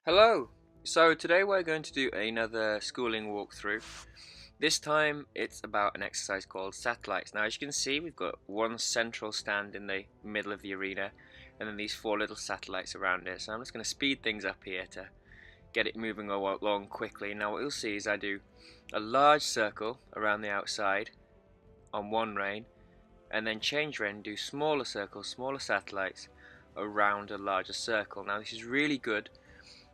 Hello! So today we're going to do another schooling walkthrough. This time it's about an exercise called satellites. Now as you can see, we've got one central stand in the middle of the arena and then these four little satellites around it. So I'm just going to speed things up here to get it moving along quickly. Now what you'll see is I do a large circle around the outside on one rein, and then change rein, do smaller circles, smaller satellites around a larger circle. Now this is really good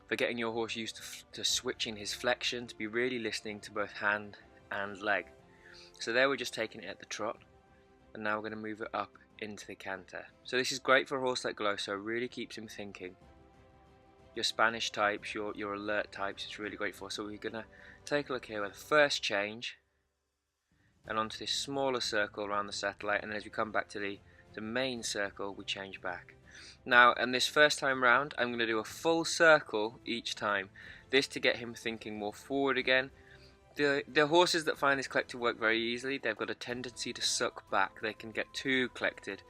for getting your horse used to switching his flexion, to be really listening to both hand and leg. So there we're just taking it at the trot, and now we're going to move it up into the canter. So this is great for a horse like Glosso, really keeps him thinking. Your Spanish types, your alert types, it's really great for. So we're going to take a look here with the first change, and onto this smaller circle around the satellite, and then as we come back to the main circle, we change back. Now, and this first time round, I'm going to do a full circle each time. This to get him thinking more forward again. The horses that find this collected work very easily, they've got a tendency to suck back. They can get too collected,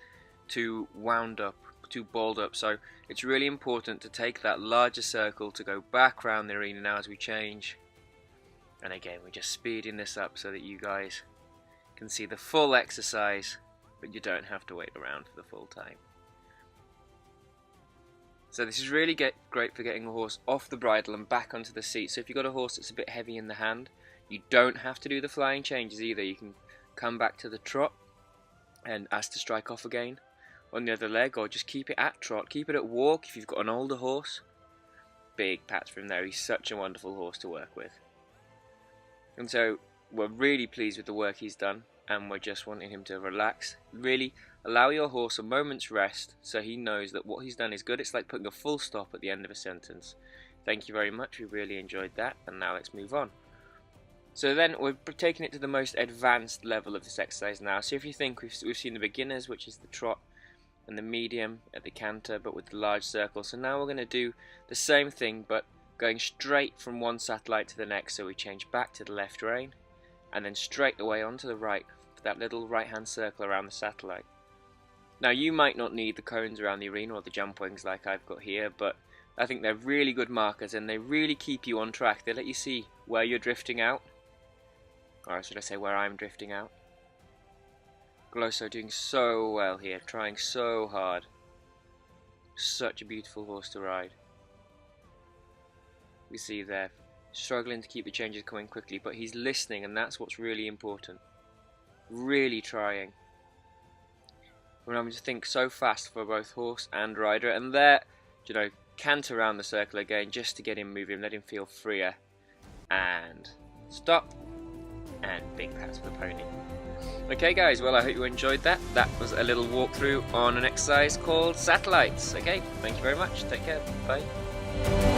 too wound up, too balled up. So it's really important to take that larger circle to go back around the arena now as we change. And again, we're just speeding this up so that you guys can see the full exercise, but you don't have to wait around for the full time. So this is really great for getting a horse off the bridle and back onto the seat. So if you've got a horse that's a bit heavy in the hand, you don't have to do the flying changes either. You can come back to the trot and ask to strike off again on the other leg, or just keep it at trot, keep it at walk if you've got an older horse. Big pats for him there, he's such a wonderful horse to work with. And so we're really pleased with the work he's done, and we're just wanting him to relax. Really allow your horse a moment's rest so he knows that what he's done is good. It's like putting a full stop at the end of a sentence. Thank you very much, we really enjoyed that, and now let's move on. So then we're taking it to the most advanced level of this exercise now. So if you think we've seen the beginners, which is the trot, and the medium at the canter, but with the large circle. So now we're going to do the same thing, but going straight from one satellite to the next. So we change back to the left rein, and then straight away onto the right, that little right hand circle around the satellite. Now you might not need the cones around the arena or the jump wings like I've got here, but I think they're really good markers and they really keep you on track. They let you see where you're drifting out, or should I say where I'm drifting out. Glosso doing so well here, trying so hard. Such a beautiful horse to ride. We see there, struggling to keep the changes coming quickly, but he's listening, and that's what's really important. Really trying. We're having to think so fast for both horse and rider, and there, canter around the circle again just to get him moving, let him feel freer. And stop. And big pats for the pony. Okay guys, well I hope you enjoyed that. That was a little walkthrough on an exercise called satellites. Okay, thank you very much. Take care. Bye.